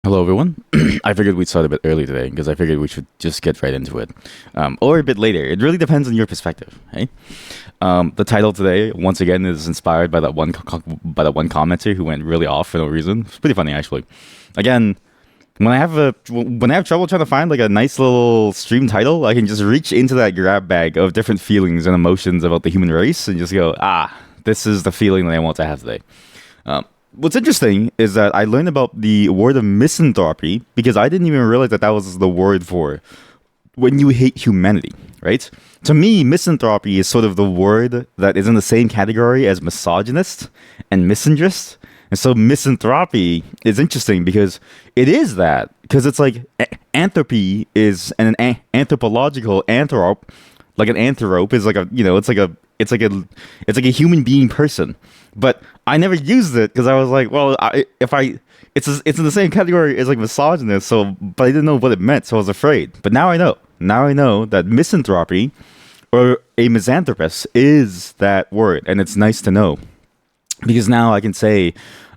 Hello, everyone. I figured we'd start a bit early today because I figured we should just get right into it, or a bit later. It really depends on your perspective. Hey, the title today, once again, is inspired by by that one commenter who went really off for no reason. It's pretty funny, actually. Again, when I have trouble trying to find like a nice little stream title, I can just reach into that grab bag of different feelings and emotions about the human race and just go, this is the feeling that I want to have today. What's interesting is that I learned about the word of misanthropy because I didn't even realize that that was the word for when you hate humanity, right? To me, misanthropy is sort of the word that is in the same category as misogynist and misandrist. And so misanthropy is interesting because it is that, because it's like anthropy is an anthropological anthrop, like an anthrope is like a, it's like a human being person. But I never used it because I was like, well, it's in the same category as like misogynist. So, but I didn't know what it meant, so I was afraid. But now I know. Now I know that misanthropy or a misanthropist is that word, and it's nice to know because now I can say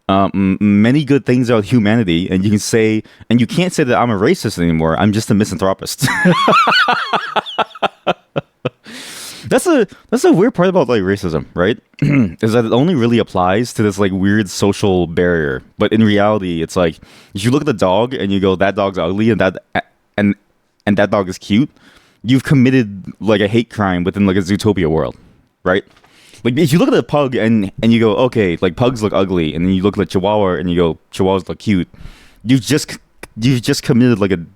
many good things about humanity, and you can say, and you can't say that I'm a racist anymore. I'm just a misanthropist. That's a weird part about like racism, right? Is that it only really applies to this like weird social barrier, but in reality, it's like if you look at the dog and you go, that dog's ugly, and and that dog is cute, you've committed like a hate crime within like a Zootopia world, right? Like if you look at a pug and you go, okay, like pugs look ugly, and then you look at Chihuahua and you go, Chihuahuas look cute, you've just you've just committed like an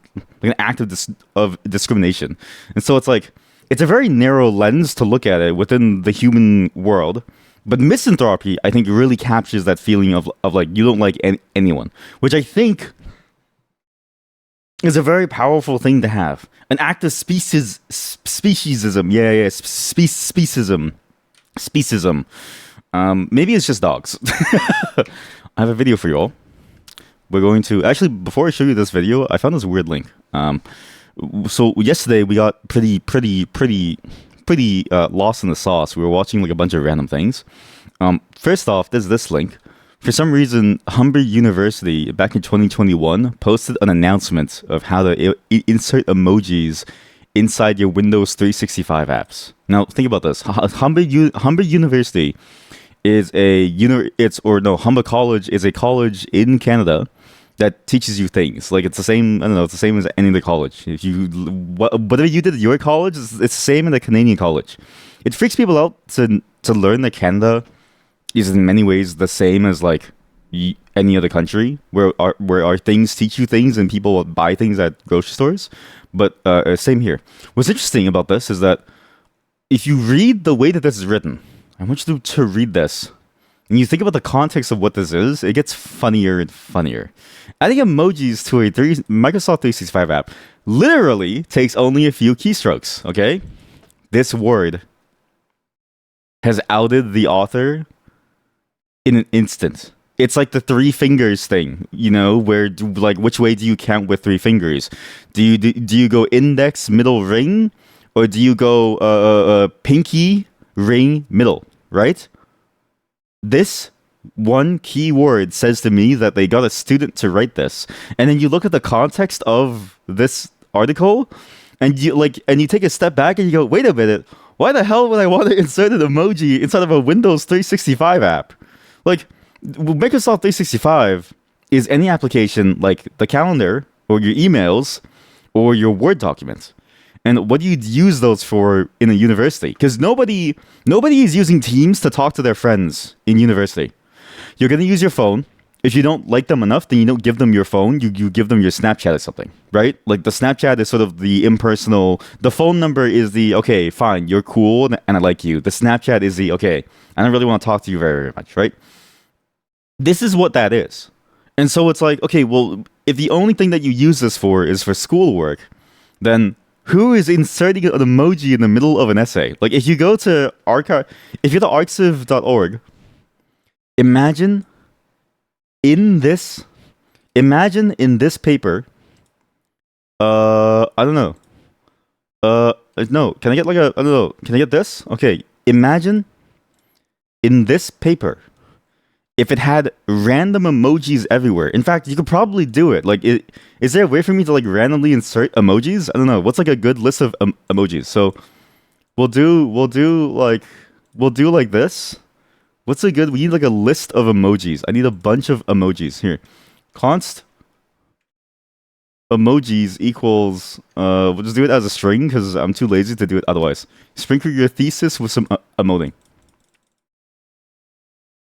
act of of discrimination, and so it's like it's a very narrow lens to look at it within the human world. But misanthropy, I think, really captures that feeling of like you don't like anyone, which I think is a very powerful thing to have. An act of speciesism. Yeah, yeah, speciesism. Speciesism. Maybe it's just dogs. I have a video for you all. We're going to actually before I show you this video, I found this weird link. So yesterday we got pretty lost in the sauce. We were watching like a bunch of random things. First off, there's this link. For some reason, Humber University back in 2021 posted an announcement of how to insert emojis inside your Windows 365 apps. Now, think about this. Humber University is Humber College is a college in Canada that teaches you things. Like it's the same. I don't know. It's the same as any other college. If you whatever you did at your college, it's the same in the Canadian college. It freaks people out to learn that Canada is in many ways the same as like any other country where our things teach you things and people buy things at grocery stores. But same here. What's interesting about this is that if you read the way that this is written, I want you to read this. And you think about the context of what this is, it gets funnier and funnier. Adding emojis to a Microsoft 365 app literally takes only a few keystrokes, okay? This word has outed the author in an instant. It's like the three fingers thing, where like which way do you count with three fingers? Do you go index, middle, ring, or do you go pinky, ring, middle, right? This one keyword says to me that they got a student to write this, and then you look at the context of this article, and you take a step back and you go, wait a minute, why the hell would I want to insert an emoji inside of a Windows 365 app? Like Microsoft 365 is any application like the calendar or your emails or your Word documents. And what do you use those for in a university? Because nobody is using Teams to talk to their friends in university. You're going to use your phone. If you don't like them enough, then you don't give them your phone. You give them your Snapchat or something, right? Like the Snapchat is sort of the impersonal. The phone number is the, okay, fine, you're cool and I like you. The Snapchat is the, okay, I don't really want to talk to you very, very much, right? This is what that is. And so it's like, okay, well, if the only thing that you use this for is for schoolwork, then who is inserting an emoji in the middle of an essay? Like if you go to if you go to arxiv.org, imagine in this, paper, I don't know. No, can I get like I don't know, can I get this? Okay, imagine in this paper if it had random emojis everywhere. In fact, you could probably do it. Like, is there a way for me to like randomly insert emojis? I don't know. What's like a good list of emojis? So we'll do like this. What's a good? We need like a list of emojis. I need a bunch of emojis here. Const emojis equals we'll just do it as a string because I'm too lazy to do it otherwise. Sprinkle your thesis with some emoting.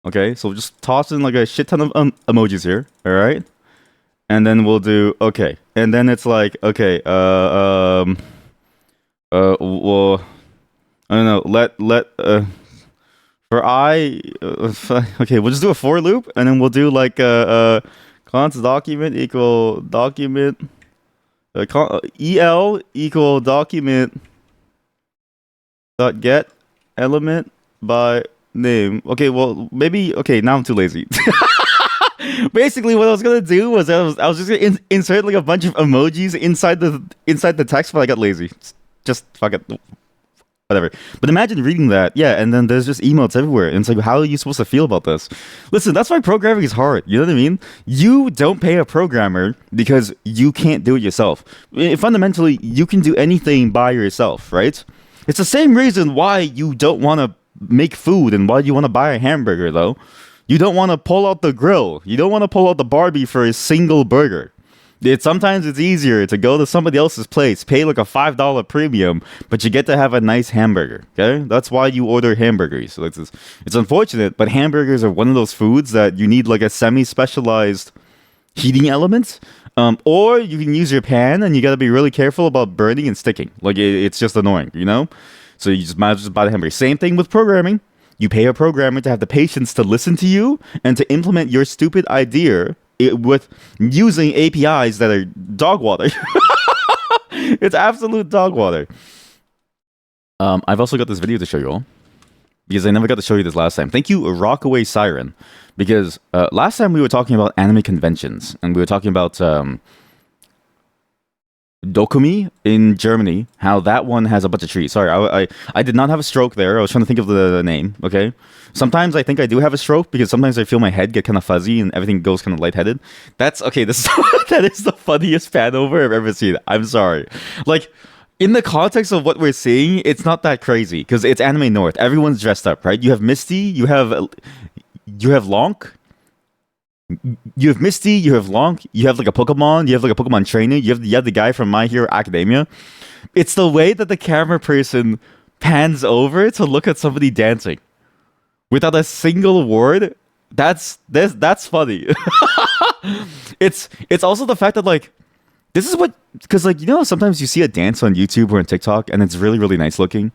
Okay, so we'll just toss in like a shit ton of emojis here. All right, and then we'll do okay, and then it's like okay, well, I don't know. For I, okay, we'll just do a for loop, and then we'll do like const document equal document el equal document dot get element by name. Okay, well maybe okay. Now I'm too lazy. Basically, what I was gonna do was I was just gonna insert like a bunch of emojis inside the text, but I got lazy. Just fuck it. Whatever. But imagine reading that, yeah, and then there's just emotes everywhere. And it's like, how are you supposed to feel about this? Listen, that's why programming is hard. You know what I mean? You don't pay a programmer because you can't do it yourself. Fundamentally, you can do anything by yourself, right? It's the same reason why you don't want to make food and why you want to buy a hamburger, though. You don't want to pull out the grill. You don't want to pull out the Barbie for a single burger. Sometimes it's easier to go to somebody else's place, pay like a $5 premium, but you get to have a nice hamburger. Okay, that's why you order hamburgers. So it's unfortunate, but hamburgers are one of those foods that you need like a semi-specialized heating element, or you can use your pan, and you got to be really careful about burning and sticking. Like it's just annoying, you know. So you just might as well just buy the hamburger. Same thing with programming. You pay a programmer to have the patience to listen to you and to implement your stupid idea with using APIs that are dog water. It's absolute dog water. I've also got this video to show you all because I never got to show you this last time. Thank you, Rockaway Siren, because last time we were talking about anime conventions and we were talking about Dokumi in Germany, how that one has a bunch of trees. Sorry, I did not have a stroke there. I was trying to think of the name, okay? Sometimes I think I do have a stroke because sometimes I feel my head get kind of fuzzy and everything goes kind of lightheaded. That's, okay, that is the funniest fan over I've ever seen. I'm sorry. Like, in the context of what we're seeing, it's not that crazy because it's Anime North. Everyone's dressed up, right? You have Misty, you have Lonk, you have Misty, you have Lonk, you have like a Pokemon, you have like a Pokemon trainer, you have the guy from My Hero Academia. It's the way that the camera person pans over to look at somebody dancing without a single word. That's funny. It's also the fact that like this is what, because like, you know, sometimes you see a dance on YouTube or on TikTok and it's really, really nice looking,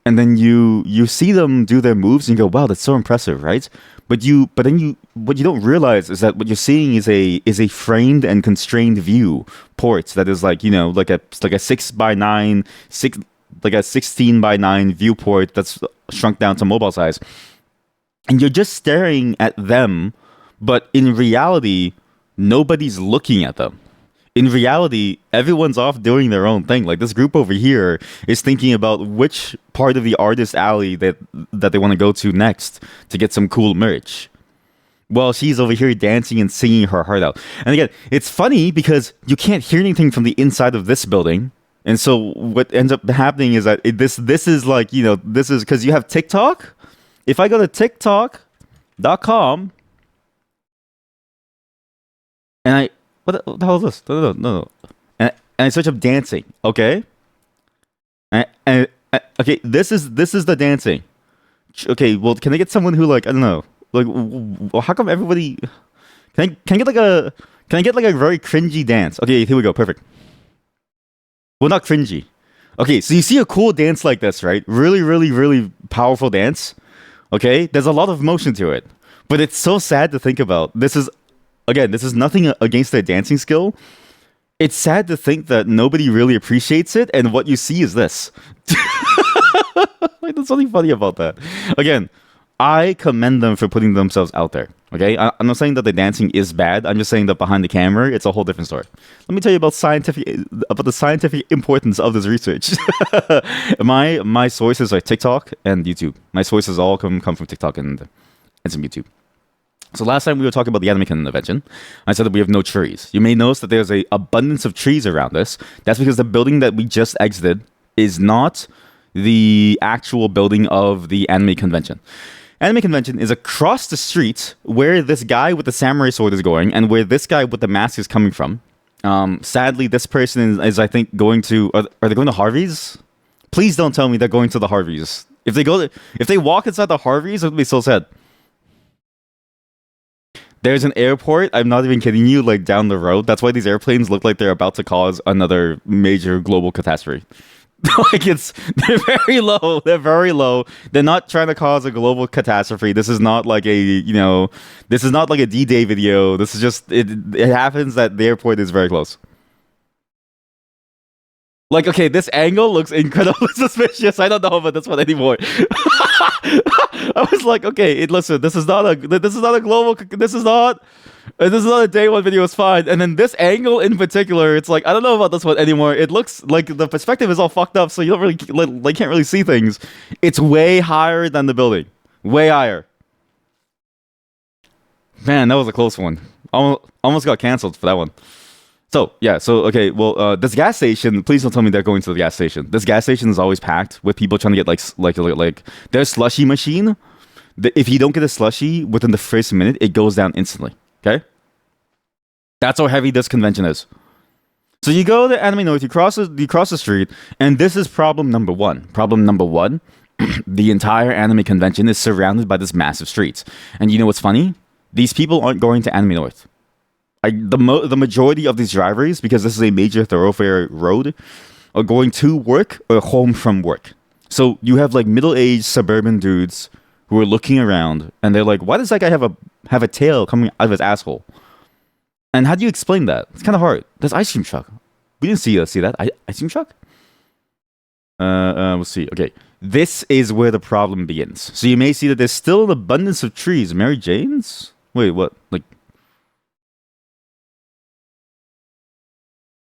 and then you see them do their moves and you go, wow, that's so impressive, right? But then what you don't realize is that what you're seeing is a framed and constrained view port that is like, you know, like a 6x9 like a 16:9 viewport that's shrunk down to mobile size. And you're just staring at them, but in reality, nobody's looking at them. In reality, everyone's off doing their own thing. Like this group over here is thinking about which part of the artist alley that they want to go to next to get some cool merch. Well, she's over here dancing and singing her heart out. And again, it's funny because you can't hear anything from the inside of this building. And so what ends up happening is that this is like, you know, this is because you have TikTok. If I go to TikTok.com and what the hell is this? No. And I search up dancing, okay? And okay, this is the dancing. Okay, well, can I get someone who like, I don't know, like, how come everybody? Can I get like a very cringy dance? Okay, here we go, perfect. Well, not cringy. Okay, so you see a cool dance like this, right? Really, really, really powerful dance. Okay, there's a lot of motion to it, but it's so sad to think about. This is nothing against their dancing skill. It's sad to think that nobody really appreciates it, and what you see is this. Like, there's something funny about that. Again, I commend them for putting themselves out there. Okay, I'm not saying that the dancing is bad. I'm just saying that behind the camera, it's a whole different story. Let me tell you about the scientific importance of this research. My sources are TikTok and YouTube. My sources all come from TikTok and some YouTube. So last time we were talking about the anime convention, I said that we have no trees. You may notice that there's a abundance of trees around us. That's because the building that we just exited is not the actual building of the anime convention. Anime convention is across the street where this guy with the samurai sword is going and where this guy with the mask is coming from. Sadly, this person is I think, going to... Are they going to Harvey's? Please don't tell me they're going to the Harveys. If they walk inside the Harveys, it would be so sad. There's an airport, I'm not even kidding you, like down the road. That's why these airplanes look like they're about to cause another major global catastrophe. They're very low. They're very low. They're not trying to cause a global catastrophe. This is not like this is not like a D-Day video. This is just, it happens that the airport is very close. Like, okay, this angle looks incredibly suspicious. I don't know about this one anymore. I was like, okay, listen, this is not a global, this is not a day one video. It's fine. And then this angle in particular, it's like, I don't know about this one anymore. It looks like the perspective is all fucked up, so you don't really, like, can't really see things. It's way higher than the building. Way higher. Man, that was a close one. Almost got canceled for that one. So, yeah, okay, well, this gas station, please don't tell me they're going to the gas station. This gas station is always packed with people trying to get, like their slushy machine. If you don't get a slushy within the first minute, it goes down instantly, okay? That's how heavy this convention is. So you go to Anime North, you cross the street, and this is problem number one. Problem number one, the entire anime convention is surrounded by this massive streets. And you know what's funny? These people aren't going to Anime North. The majority of these drivers, because this is a major thoroughfare road, are going to work or home from work. So you have like middle-aged suburban dudes who are looking around and they're like, why does that guy have a tail coming out of his asshole? And how do you explain that? It's kind of hard. There's ice cream truck. We didn't see that. Ice cream truck? We'll see. Okay. This is where the problem begins. So you may see that there's still an abundance of trees. Mary Jane's? Wait, what? Like,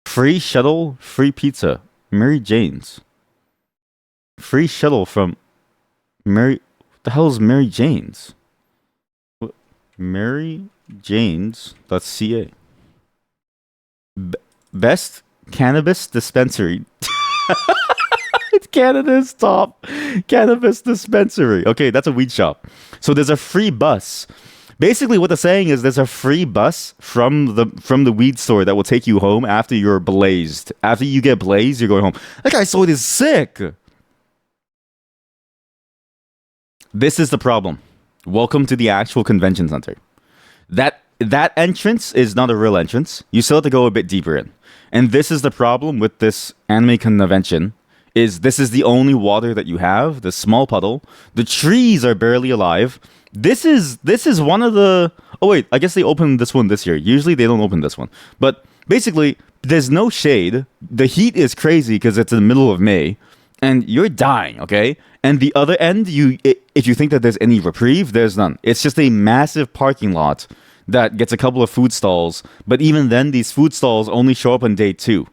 free shuttle, free pizza. Mary Jane's. Free shuttle from Mary... What the hell is Mary Jane's? What? MaryJanes.ca. Best cannabis dispensary. It's Canada's top cannabis dispensary. Okay, that's a weed shop. So there's a free bus. Basically, what they're saying is there's a free bus from the weed store that will take you home after you're blazed. After you get blazed, you're going home. That guy sold is sick. This is the problem. Welcome to the actual convention center. That entrance is not a real entrance. You still have to go a bit deeper in. And this is the problem with this anime convention. This is the only water that you have, the small puddle. The trees are barely alive. This is one of the... Oh wait, I guess they opened this one this year. Usually they don't open this one. But basically, there's no shade. The heat is crazy because it's in the middle of May. And you're dying, okay? And the other end, if you think that there's any reprieve, there's none. It's just a massive parking lot that gets a couple of food stalls. But even then, these food stalls only show up on day 2.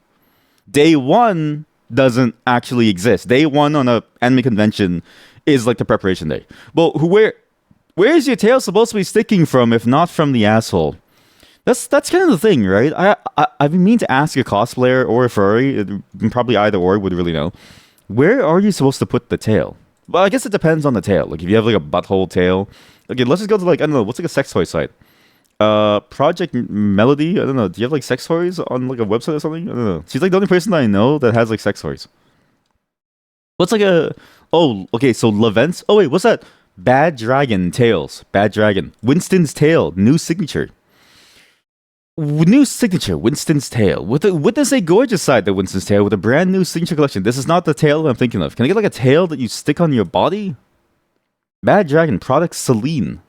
Day 1 doesn't actually exist. Day 1 on a anime convention is like the preparation day. Well, where is your tail supposed to be sticking from if not from the asshole? That's kind of the thing, right? I've been meaning to ask a cosplayer or a furry, probably either or would really know. Where are you supposed to put the tail? Well, I guess it depends on the tail. Like if you have like a butthole tail. Okay, let's just go to like, I don't know, what's like a sex toy site? Project Melody? I don't know. Do you have like sex toys on like a website or something? I don't know. She's like the only person that I know that has like sex toys. What's like a... Oh, okay, so Levents. Oh wait, what's that? Bad Dragon Tails. Bad Dragon. Winston's Tail. New signature. Winston's Tail. With this a gorgeous side, the Winston's Tail, with a brand new signature collection. This is not the tail that I'm thinking of. Can I get like a tail that you stick on your body? Bad Dragon product Celine.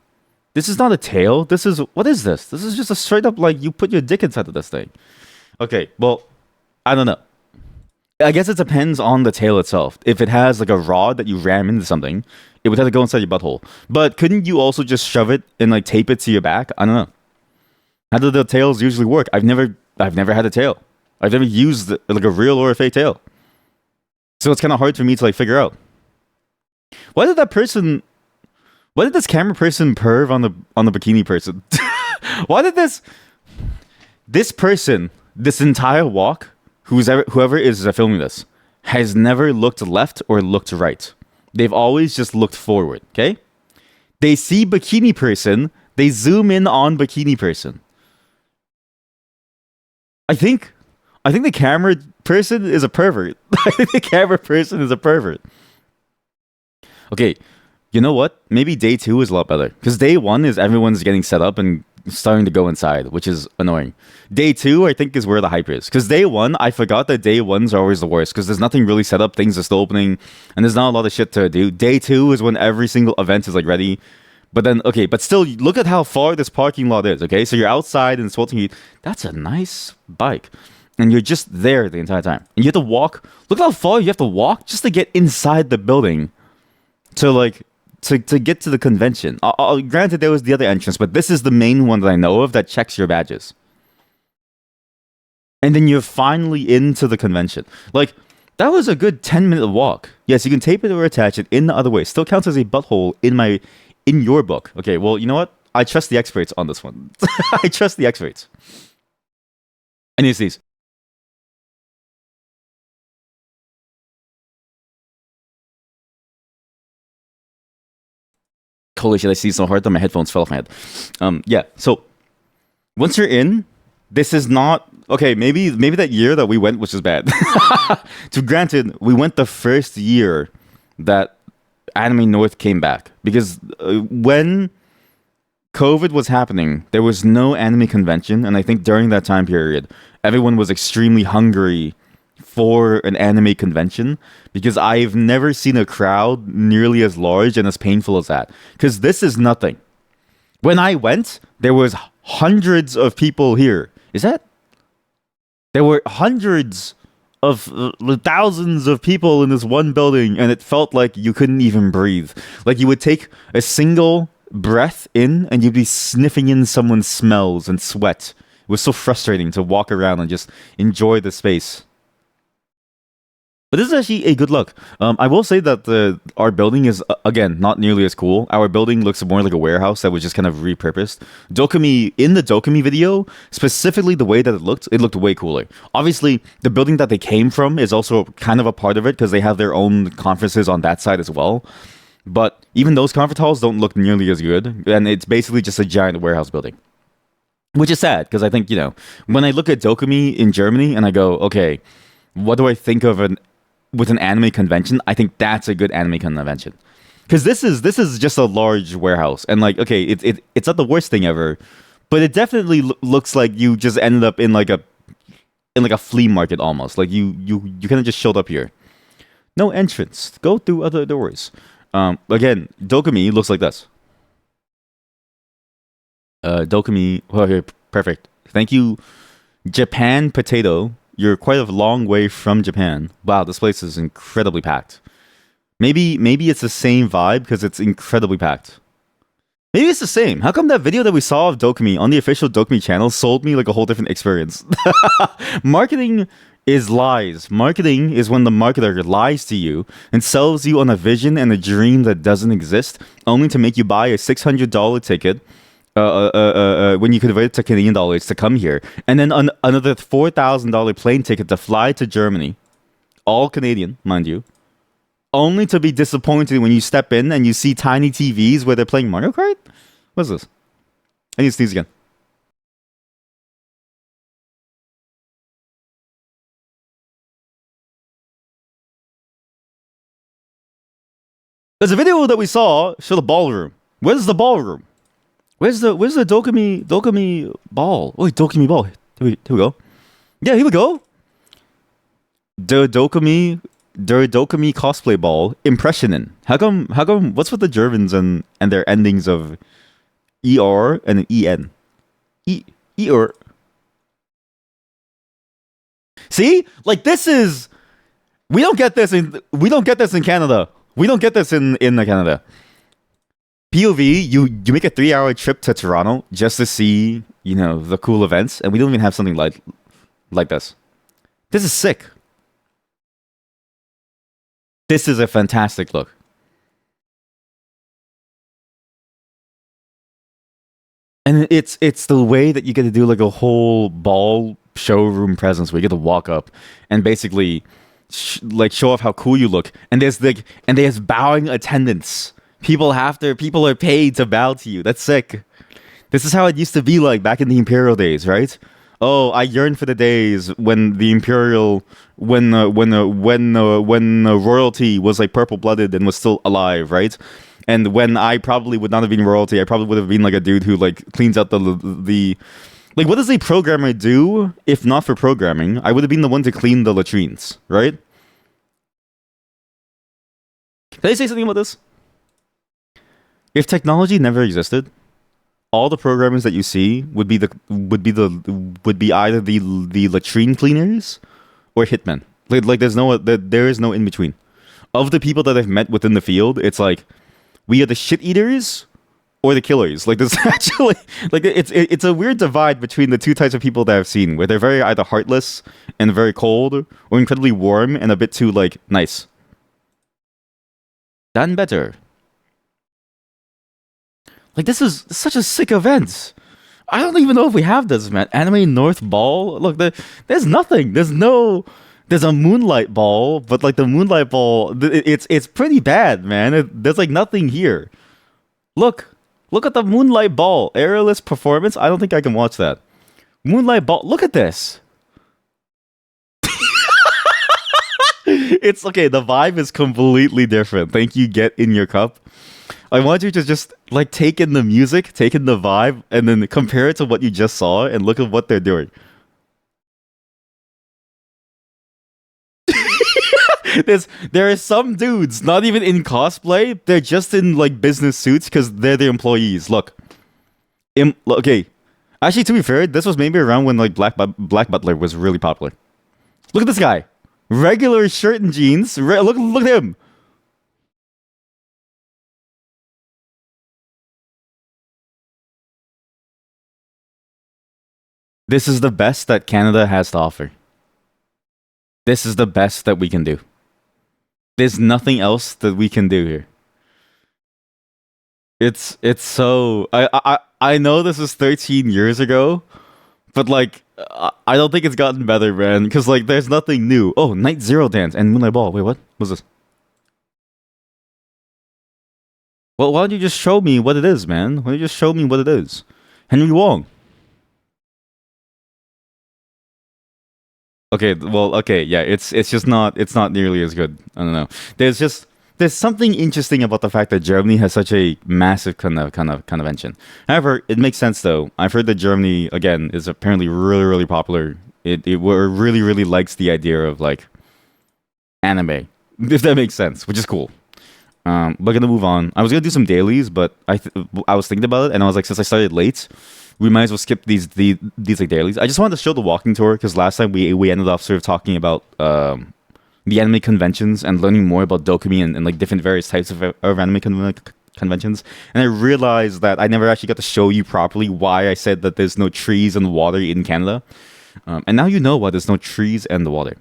This is not a tail. What is this? This is just a straight up like you put your dick inside of this thing. Okay, well, I don't know. I guess it depends on the tail itself. If it has like a rod that you ram into something, it would have to go inside your butthole. But couldn't you also just shove it and like tape it to your back? I don't know. How do the tails usually work? I've never had a tail. I've never used like a real or a fake tail. So it's kind of hard for me to like figure out. Why did that person Why did this camera person perv on the bikini person? Why did this person this entire walk, whoever is filming this, has never looked left or looked right. They've always just looked forward. Okay, they see bikini person, they zoom in on bikini person. I think the camera person is a pervert. I think the camera person is a pervert. Okay, you know what? Maybe day two is a lot better because day one is everyone's getting set up and starting to go inside, which is annoying. Day two, I think, is where the hype is because day one, I forgot that day ones are always the worst because there's nothing really set up, things are still opening, and there's not a lot of shit to do. Day two is when every single event is like ready. But then, okay, but still, look at how far this parking lot is, okay? So you're outside and it's sweltering heat. That's a nice bike. And you're just there the entire time. And you have to walk. Look how far you have to walk just to get inside the building to, like, to get to the convention. Granted, there was the other entrance, but this is the main one that I know of that checks your badges. And then you're finally into the convention. Like, that was a good 10-minute walk. Yes, you can tape it or attach it in the other way. Still counts as a butthole in your book. Okay, well, you know what? I trust the experts on this one. I trust the experts. Any of these. Holy shit, I see so hard that my headphones fell off my head. Yeah, so once you're in, this is not okay. Maybe that year that we went was just bad. To granted, we went the first year that Anime North came back because when COVID was happening, there was no anime convention, and I think during that time period, everyone was extremely hungry for an anime convention because I've never seen a crowd nearly as large and as painful as that. Because this is nothing. When I went, there was hundreds of people here. Is that? There were hundreds of thousands of people in this one building, and it felt like you couldn't even breathe. Like you would take a single breath in, and you'd be sniffing in someone's smells and sweat. It was so frustrating to walk around and just enjoy the space. But this is actually a good look. I will say that our building is, again, not nearly as cool. Our building looks more like a warehouse that was just kind of repurposed. Dokumi, in the Dokumi video, specifically the way that it looked way cooler. Obviously, the building that they came from is also kind of a part of it because they have their own conferences on that side as well. But even those conference halls don't look nearly as good. And it's basically just a giant warehouse building. Which is sad because I think, when I look at Dokumi in Germany and I go, okay, what do I think of with an anime convention? I think that's a good anime convention because this is just a large warehouse and like okay, it's not the worst thing ever, but it definitely looks like you just ended up in like a flea market almost. Like you kind of just showed up here. No entrance. Go through other doors. Again, Dokumi looks like this. Dokumi. Oh, here, perfect. Thank you, Japan Potato. You're quite a long way from Japan. Wow, this place is incredibly packed. Maybe it's the same vibe because it's incredibly packed. Maybe it's the same. How come that video that we saw of Dokumi on the official Dokumi channel sold me like a whole different experience? Marketing is lies. Marketing is when the marketer lies to you and sells you on a vision and a dream that doesn't exist, only to make you buy a $600 ticket when you convert it to Canadian dollars to come here, and then another $4,000 plane ticket to fly to Germany, all Canadian, mind you, only to be disappointed when you step in and you see tiny TVs where they're playing Mario Kart? What's this? I need to sneeze again. There's a video that we saw show the ballroom. Where's the ballroom? Where's the Dokumi ball? Oh, Dokumi ball. Here we go. Yeah, here we go. The Dokumi cosplay ball impressionin. How come what's with the Germans and their endings of ER and an EN? ER. See? Like this is we don't get this in Canada. We don't get this in Canada. POV, you make a 3-hour trip to Toronto just to see, the cool events, and we don't even have something like this. This is sick. This is a fantastic look. And it's the way that you get to do like a whole ball showroom presence where you get to walk up and basically like show off how cool you look. And there's bowing attendants. People are paid to bow to you. That's sick. This is how it used to be like back in the Imperial days, right? Oh, I yearn for the days when the Imperial, when royalty was like purple blooded and was still alive, right? And when I probably would not have been royalty, I probably would have been like a dude who like cleans out the like what does a programmer do if not for programming? I would have been the one to clean the latrines, right? Can I say something about this? If technology never existed, all the programmers that you see would be either the latrine cleaners or hitmen. Like there is no in between. Of the people that I've met within the field, it's like we are the shit eaters or the killers. Like this actually like it's a weird divide between the two types of people that I've seen, where they're very either heartless and very cold, or incredibly warm and a bit too like nice. Done better. Like this is such a sick event. I don't even know if we have this, man. Anime North Ball. Look, there's nothing. There's no. There's a Moonlight Ball, but like the Moonlight Ball, it's pretty bad, man. There's like nothing here. Look at the Moonlight Ball aerialist performance. I don't think I can watch that. Moonlight Ball. Look at this. It's okay. The vibe is completely different. Thank you. Get in your cup. I want you to just like take in the music, take in the vibe, and then compare it to what you just saw and look at what they're doing. There are some dudes not even in cosplay. They're just in like business suits because they're the employees. Look, okay. Actually, to be fair, this was maybe around when like Black Butler was really popular. Look at this guy, regular shirt and jeans. Look at him. This is the best that Canada has to offer. This is the best that we can do. There's nothing else that we can do here. It's so I know this is 13 years ago, but like I don't think it's gotten better, man. Because like there's nothing new. Oh, Night Zero Dance and Moonlight Ball. Wait, what? What's this? Well, why don't you just show me what it is, man? Why don't you just show me what it is? Henry Wong. Okay, well, okay, yeah, it's just not nearly as good. I don't know. There's something interesting about the fact that Germany has such a massive kind of engine. However, it makes sense though. I've heard that Germany again is apparently really popular. It really likes the idea of like anime, if that makes sense, which is cool. We're gonna move on. I was gonna do some dailies, but I was thinking about it, and I was like, since I started late, we might as well skip these like dailies. I just wanted to show the walking tour because last time we ended off sort of talking about the anime conventions and learning more about Dokumi and like different various types of anime conventions. And I realized that I never actually got to show you properly why I said that there's no trees and water in Canada. And now you know why there's no trees and the water.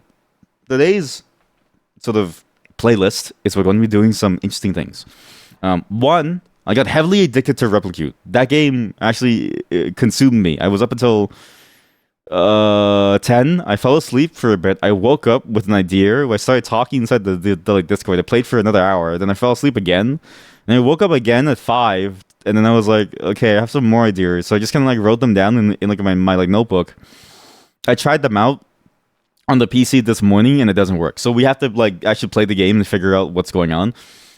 Today's sort of playlist is we're going to be doing some interesting things. One, I got heavily addicted to Replicute. That game actually consumed me. I was up until 10. I fell asleep for a bit. I woke up with an idea. I started talking inside the like Discord. I played for another hour. Then I fell asleep again. And I woke up again at 5. And then I was like, okay, I have some more ideas. So I just kind of like wrote them down in like my like notebook. I tried them out on the PC this morning and it doesn't work. So we have to like actually play the game and figure out what's going on.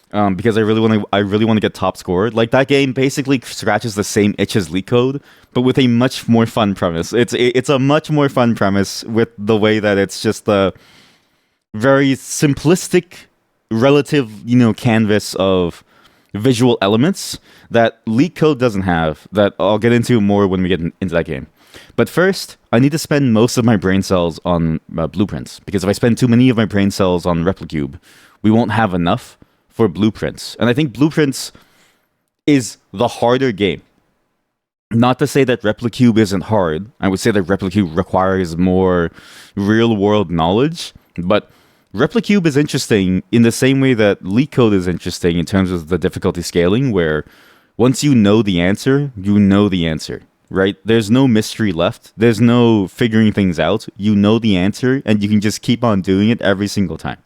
Because I really want to get top score. Like that game basically scratches the same itch as LeetCode, but with a much more fun premise. It's a much more fun premise with the way that it's just a very simplistic, relative canvas of visual elements that LeetCode doesn't have. That I'll get into more when we get into that game. But first, I need to spend most of my brain cells on blueprints, because if I spend too many of my brain cells on Replicube, we won't have enough for blueprints. And I think blueprints is the harder game. Not to say that Replicube isn't hard. I would say that Replicube requires more real world knowledge, but Replicube is interesting in the same way that LeetCode is interesting in terms of the difficulty scaling, where Once you know the answer, you know the answer, right? There's no mystery left. There's no figuring things out. You know the answer, and you can just keep on doing it every single time.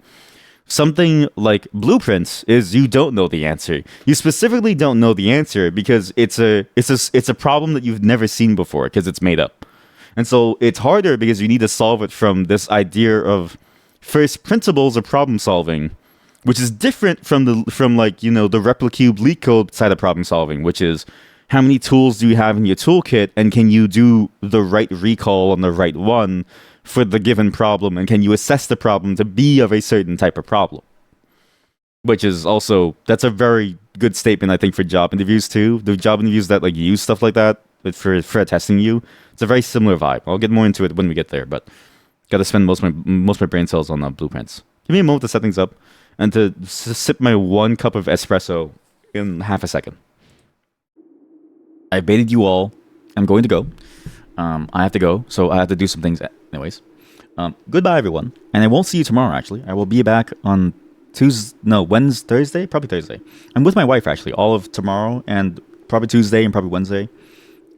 Something like blueprints is you don't know the answer. You specifically don't know the answer because it's a problem that you've never seen before because it's made up. And so it's harder because you need to solve it from this idea of first principles of problem solving, which is different from the Replicube leak code side of problem solving, which is how many tools do you have in your toolkit and can you do the right recall on the right one for the given problem, and can you assess the problem to be of a certain type of problem? Which is also, that's a very good statement, I think, for job interviews too. The job interviews that like use stuff like that for testing you, it's a very similar vibe. I'll get more into it when we get there, but gotta spend most of my brain cells on blueprints. Give me a moment to set things up and to sip my 1 cup of espresso in half a second. I baited you all. I'm going to go. I have to go, so I have to do some things anyways. Goodbye, everyone. And I won't see you tomorrow, actually. I will be back on Thursday? Probably Thursday. I'm with my wife, actually, all of tomorrow and probably Tuesday and probably Wednesday.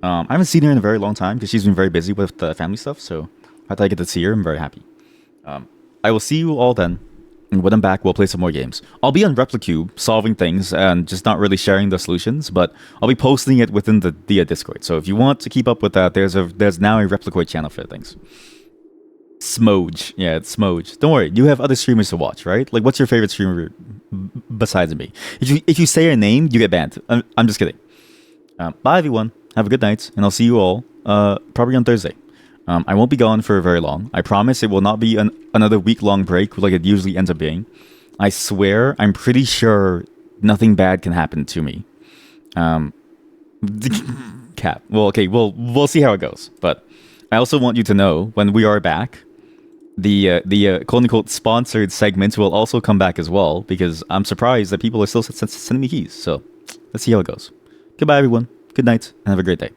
I haven't seen her in a very long time because she's been very busy with the family stuff, so after I get to see her, I'm very happy. I will see you all then. And when I'm back, we'll play some more games. I'll be on Replicube solving things and just not really sharing the solutions, but I'll be posting it within the Discord. So if you want to keep up with that, there's now a Replicoid channel for things. Smoge. Yeah, it's Smoge. Don't worry, you have other streamers to watch, right? Like, what's your favorite streamer besides me? If you say a name, you get banned. I'm just kidding. Bye, everyone. Have a good night, and I'll see you all probably on Thursday. I won't be gone for very long. I promise it will not be another week-long break like it usually ends up being. I swear, I'm pretty sure nothing bad can happen to me. Cap. Well, okay, we'll see how it goes. But I also want you to know, when we are back, the quote-unquote sponsored segments will also come back as well, because I'm surprised that people are still sending me keys. So let's see how it goes. Goodbye, everyone. Good night, and have a great day.